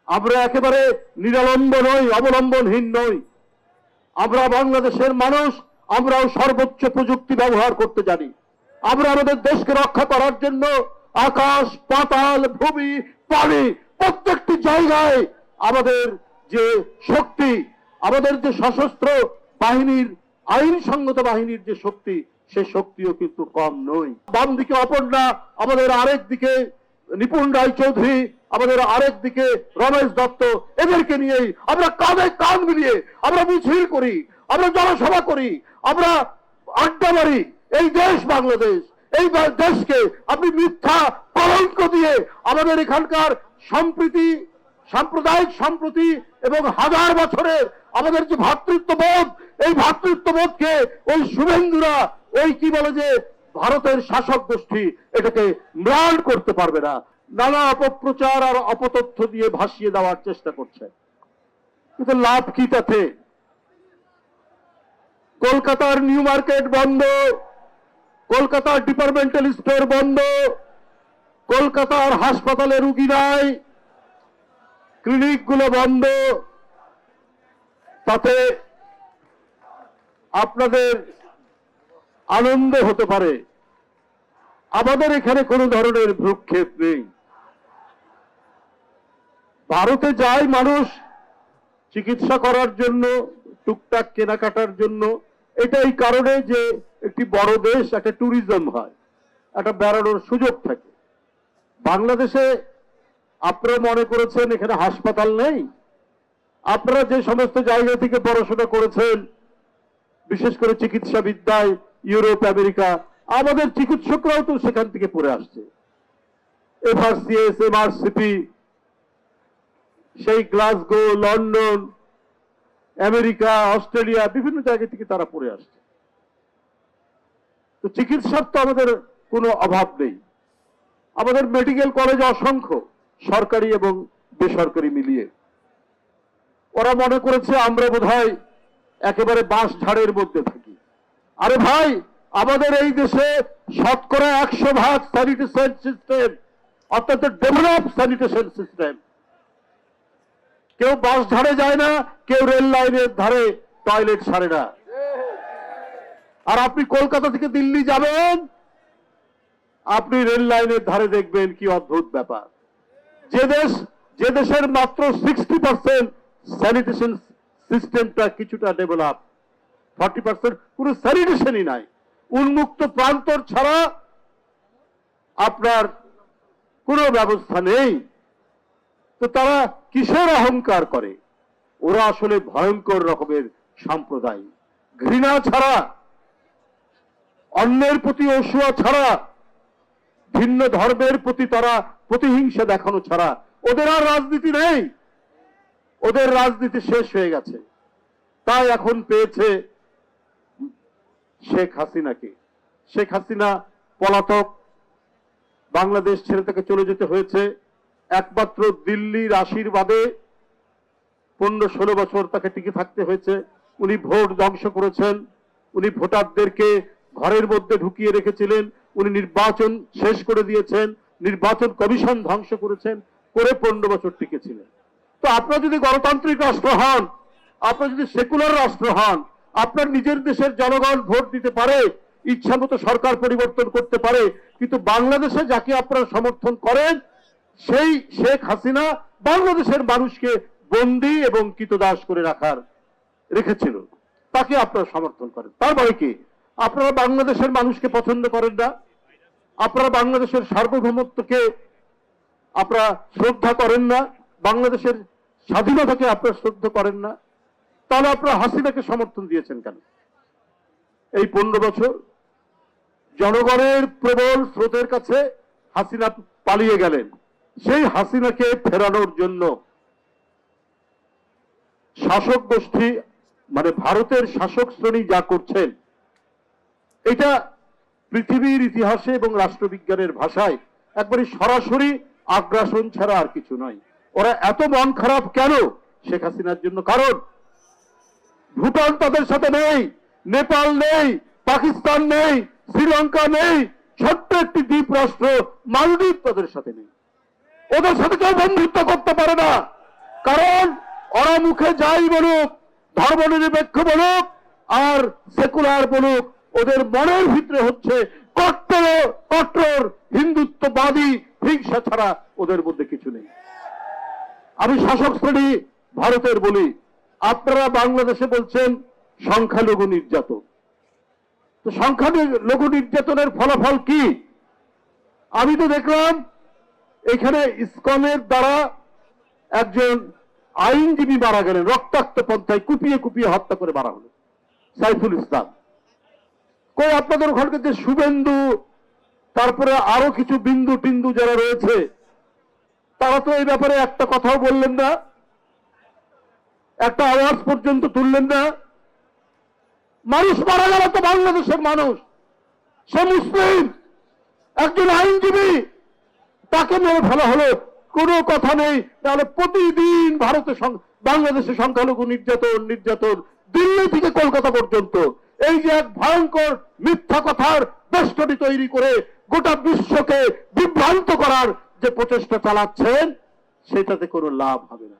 আমরা একেবারে নিরালম্ব নই, অবলম্বনহীন নই। আমরা বাংলাদেশের মানুষ, আমরাও সর্বোচ্চ প্রযুক্তি ব্যবহার করতে জানি। আমরা আমাদের দেশকে রক্ষা করার জন্য আকাশ, পাতাল, ভূমি, পানি প্রত্যেকটি জায়গায় আমাদের যে শক্তি, আমাদের যে সশস্ত্র বাহিনীর, আইনসঙ্গত বাহিনীর যে শক্তি, সে শক্তিও কিন্তু কম নয়। বাম দিকে অপর্ণা, আমাদের আরেক দিকে নিপুণ রায়চৌধুরী, আমাদের আরেক দিকে রমেশ দত্ত, এদেরকে নিয়েই আমরা কাঁধে কাঁধ মিলিয়ে আমরা মিছিল করি, আমরা জনসভা করি, আমরা আড্ডা মারি। এই দেশ বাংলাদেশ, এই দেশকে আপনি মিথ্যা কলঙ্ক দিয়ে আমাদের এখানকার সম্প্রীতি, সাম্প্রদায়িক সম্প্রীতি এবং হাজার বছরের আমাদের যে ভ্রাতৃত্ববোধ, এই ভ্রাতৃত্ববোধকে ওই শুভেন্দুরা, ওই কি বলে যে ভারতের শাসক গোষ্ঠী, এটাকে ম্লান করতে পারবে না। নানা অপপ্রচার আর অপতথ্য দিয়ে ভাসিয়ে দেওয়ার চেষ্টা করছে, কিন্তু লাভ কি তাতে? কলকাতার নিউ মার্কেট বন্ধ, কলকাতার ডিপার্টমেন্টাল স্টোর বন্ধ, কলকাতার হাসপাতালে রুগী নাই, ক্লিনিকগুলো বন্ধ। তাতে আপনাদের আনন্দ হতে পারে, আমাদের এখানে কোনো ধরনের ভ্রুক্ষেপ নেই। ভারতে যায় মানুষ চিকিৎসা করার জন্য, টুকটাক কেনাকাটার জন্য। এটা এই কারণে যে একটি বড় দেশ, একটা ট্যুরিজম হয়, একটা বেড়ানোর সুযোগ থাকে। বাংলাদেশে আপনারা মনে করেছেন এখানে হাসপাতাল নেই? আপনারা যে সমস্ত জায়গা থেকে পড়াশোনা করেছেন, বিশেষ করে চিকিৎসা বিদ্যায় ইউরোপ, আমেরিকা, আমাদের চিকিৎসকরাও তো সেখান থেকে পড়ে আসছে। FRCS, MRCP, সেই গ্লাসগো, লন্ডন, আমেরিকা, অস্ট্রেলিয়া, বিভিন্ন জায়গা থেকে তারা পড়ে আসছে। তো চিকিৎসার তো আমাদের কোনো অভাব নেই। আমাদের মেডিকেল কলেজ অসংখ্য, সরকারি এবং বেসরকারি মিলিয়ে। ওরা মনে করেছে আমরা বোধহয় একেবারে বাঁশ ঝাড়ের মধ্যে থাকি। আরে ভাই, আমাদের এই দেশে শতকরা 100% স্যানিটেশন সিস্টেম, অর্থাৎ ডেভেলপ স্যানিটেশন সিস্টেম। কেউ বাস ঝাড়ে যায় না, কেউ রেল লাইনের ধারে টয়লেট সারে না। আর আপনি কলকাতা থেকে দিল্লি যাবেন, আপনি রেল লাইনের ধারে দেখবেন কি অদ্ভুত ব্যাপার। যে দেশের মাত্র 60% স্যানিটেশন সিস্টেমটা কিছুটা ডেভেলপ, 40% কোনো স্যানিটেশনই নাই। উন্মুক্ত প্রান্তর ছাড়া আপনার কোনো ব্যবস্থা নেই। তো তারা কিসের অহংকার করে? ওরা আসলে ভয়ঙ্কর রকমের সাম্প্রদায়িক, ঘৃণা ছাড়া, অন্যের প্রতি অসূয়া ছাড়া, ভিন্ন ধর্মের প্রতি তারা প্রতিহিংসা দেখানো ছাড়া ওদের আর রাজনীতি নেই। ওদের রাজনীতি শেষ হয়ে গেছে। তাই এখন পেয়েছে শেখ হাসিনাকে। শেখ হাসিনা পলাতক, বাংলাদেশ ছেড়ে তাকে চলে যেতে হয়েছে। একমাত্র দিল্লির আশীর্বাদে 15-16 বছর তাকে টিকে থাকতে হয়েছে। উনি ভোট ধ্বংস করেছেন, উনি ভোটারদেরকে ঘরের মধ্যে ঢুকিয়ে রেখেছিলেন, উনি নির্বাচন শেষ করে দিয়েছেন, নির্বাচন কমিশন ধ্বংস করেছেন, করে 15 বছর টিকেছিলেন। তো আপনারা যদি গণতান্ত্রিক রাষ্ট্র হন, আপনারা যদি সেকুলার রাষ্ট্র হন, আপনার নিজের দেশের জনগণ ভোট দিতে পারে, ইচ্ছা মতো সরকার পরিবর্তন করতে পারে, কিন্তু বাংলাদেশে যাকে আপনারা সমর্থন করেন, সেই শেখ হাসিনা বাংলাদেশের মানুষকে বন্দী এবং কৃতদাস করে রেখেছিল, তাকে আপনারা সমর্থন করেন। তার মানে কি? আপনারা বাংলাদেশের মানুষকে পছন্দ করেন না, আপনারা বাংলাদেশের সার্বভৌমত্বকে আপনারা শ্রদ্ধা করেন না, বাংলাদেশের স্বাধীনতাকে আপনারা শ্রদ্ধা করেন না, তাহলে আপনারা হাসিনাকে সমর্থন দিয়েছেন কেন? এই 15 বছর জনগণের প্রবল স্রোতের কাছে হাসিনা পালিয়ে গেলেন। সেই হাসিনাকে ফেরানোর জন্য শাসক গোষ্ঠী, মানে ভারতের শাসক শ্রেণী যা করছেন, এটা পৃথিবীর ইতিহাসে এবং রাষ্ট্রবিজ্ঞানের ভাষায় একবারে সরাসরি আগ্রাসন ছাড়া আর কিছু নয়। ওরা এত মন খারাপ কেন শেখ হাসিনার জন্য? কারণ ভুটান তাদের সাথে নেই, নেপাল নেই, পাকিস্তান নেই, শ্রীলঙ্কা নেই, ছোট্ট একটি দ্বীপ রাষ্ট্র মালদ্বীপ তাদের সাথে নেই। ওদের সাথে কেউ বন্ধুত্ব করতে পারে না। কারণ ওরা মুখে যাই বলুক, ধর্মনিরপেক্ষ বলুক আর সেকুলার বলুক, ওদের মনের ভিতরে হচ্ছে কট্টর হিন্দুত্ববাদী হিংসা ছাড়া ওদের মধ্যে কিছু নেই। আমি শাসক শ্রেণী ভারতের বলি, আপনারা বাংলাদেশে বলছেন সংখ্যালঘু নির্যাতন, তো সংখ্যালঘু নির্যাতনের ফলাফল কি? আমি তো দেখলাম এখানে ইসকনের দ্বারা একজন আইনজীবী মারা গেলেন, রক্তাক্ত পন্থায় কুপিয়ে কুপিয়ে হত্যা করে মারা হলো, সাইফুল ইসলাম। কই আপনাদের ওখানকার যে শুভেন্দু, তারপরে আরো কিছু বিন্দু টিন্দু যারা রয়েছে, তারা তো এই ব্যাপারে একটা কথাও বললেন না, একটা আওয়াজ পর্যন্ত তুললেন না। মানুষ মারা গেল তো বাংলাদেশের মানুষ, সে মুসলিম, একজন আইনজীবী, তাকে মেরে ফেলা হলো, কোনো কথা নেই। তাহলে প্রতিদিন বাংলাদেশে সংখ্যালঘু নির্যাতন দিল্লি থেকে কলকাতা পর্যন্ত, এই যে এক ভয়ঙ্কর মিথ্যা কথার বেষ্টনী তৈরি করে গোটা বিশ্বকে বিভ্রান্ত করার যে প্রচেষ্টা চালাচ্ছেন, সেটাতে কোনো লাভ হবে না।